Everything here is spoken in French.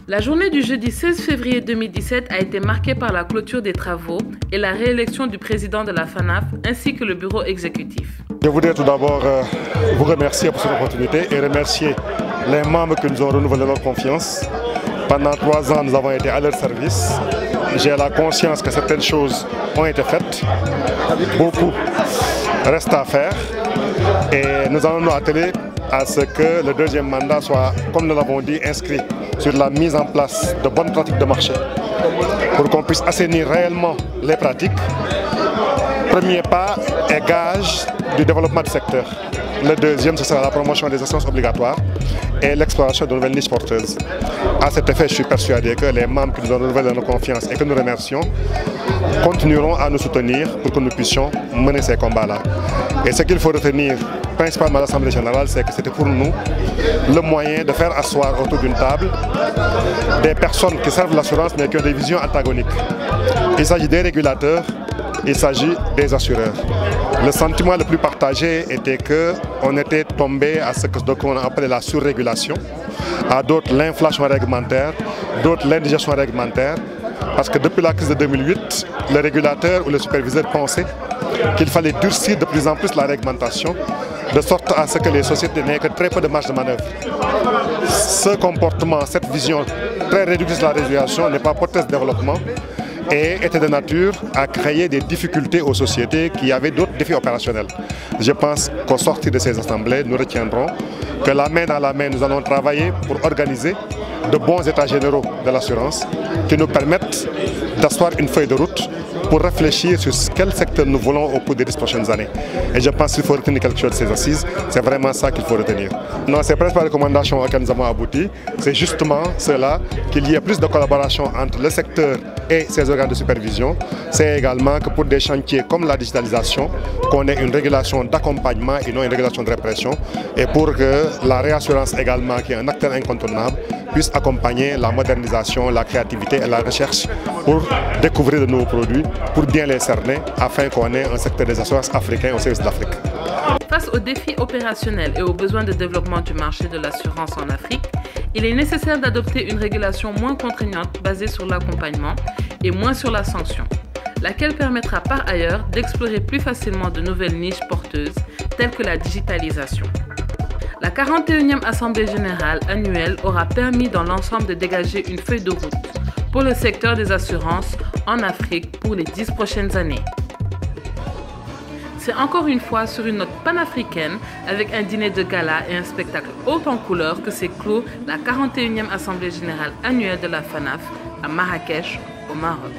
La journée du jeudi 16 février 2017 a été marquée par la clôture des travaux et la réélection du président de la FANAF ainsi que le bureau exécutif. Je voudrais tout d'abord vous remercier pour cette opportunité et remercier les membres qui nous ont renouvelé leur confiance. Pendant 3 ans, nous avons été à leur service. J'ai la conscience que certaines choses ont été faites. Beaucoup reste à faire et nous allons nous atteler à ce que le deuxième mandat soit, comme nous l'avons dit, inscrit sur la mise en place de bonnes pratiques de marché pour qu'on puisse assainir réellement les pratiques. Premier pas est gage du développement du secteur. Le deuxième, ce sera la promotion des assurances obligatoires et l'exploration de nouvelles niches porteuses. À cet effet, je suis persuadé que les membres qui nous ont renouvelé nos confiance et que nous remercions continueront à nous soutenir pour que nous puissions mener ces combats-là. Et ce qu'il faut retenir principalement à l'Assemblée générale, c'est que c'était pour nous le moyen de faire asseoir autour d'une table des personnes qui servent l'assurance mais qui ont des visions antagoniques. Il s'agit des régulateurs, il s'agit des assureurs. Le sentiment le plus partagé était qu'on était tombé à ce qu'on appelle la surrégulation, à d'autres l'inflation réglementaire, d'autres l'indigestion réglementaire, parce que depuis la crise de 2008, le régulateur ou le superviseur pensait qu'il fallait durcir de plus en plus la réglementation, de sorte à ce que les sociétés n'aient que très peu de marge de manœuvre. Ce comportement, cette vision très réductrice de la régulation n'est pas porteuse de développement et était de nature à créer des difficultés aux sociétés qui avaient d'autres défis opérationnels. Je pense qu'au sortir de ces assemblées, nous retiendrons que la main dans la main, nous allons travailler pour organiser de bons états généraux de l'assurance qui nous permettent d'asseoir une feuille de route pour réfléchir sur quel secteur nous voulons au cours des 10 prochaines années. Et je pense qu'il faut retenir quelque chose de ces assises, c'est vraiment ça qu'il faut retenir. Non, ces principales recommandations auxquelles nous avons abouti, c'est justement cela, qu'il y ait plus de collaboration entre le secteur et ses organes de supervision. C'est également que pour des chantiers comme la digitalisation, qu'on ait une régulation d'accompagnement et non une régulation de répression. Et pour que la réassurance également, qui est un acteur incontournable, puisse accompagner la modernisation, la créativité et la recherche pour découvrir de nouveaux produits, pour bien les cerner, afin qu'on ait un secteur des assurances africain au service de l'Afrique. Face aux défis opérationnels et aux besoins de développement du marché de l'assurance en Afrique, il est nécessaire d'adopter une régulation moins contraignante basée sur l'accompagnement et moins sur la sanction, laquelle permettra par ailleurs d'explorer plus facilement de nouvelles niches porteuses telles que la digitalisation. La 41e Assemblée générale annuelle aura permis dans l'ensemble de dégager une feuille de route pour le secteur des assurances en Afrique pour les 10 prochaines années. C'est encore une fois sur une note panafricaine, avec un dîner de gala et un spectacle haut en couleur que s'est clos la 41e Assemblée générale annuelle de la FANAF à Marrakech, au Maroc.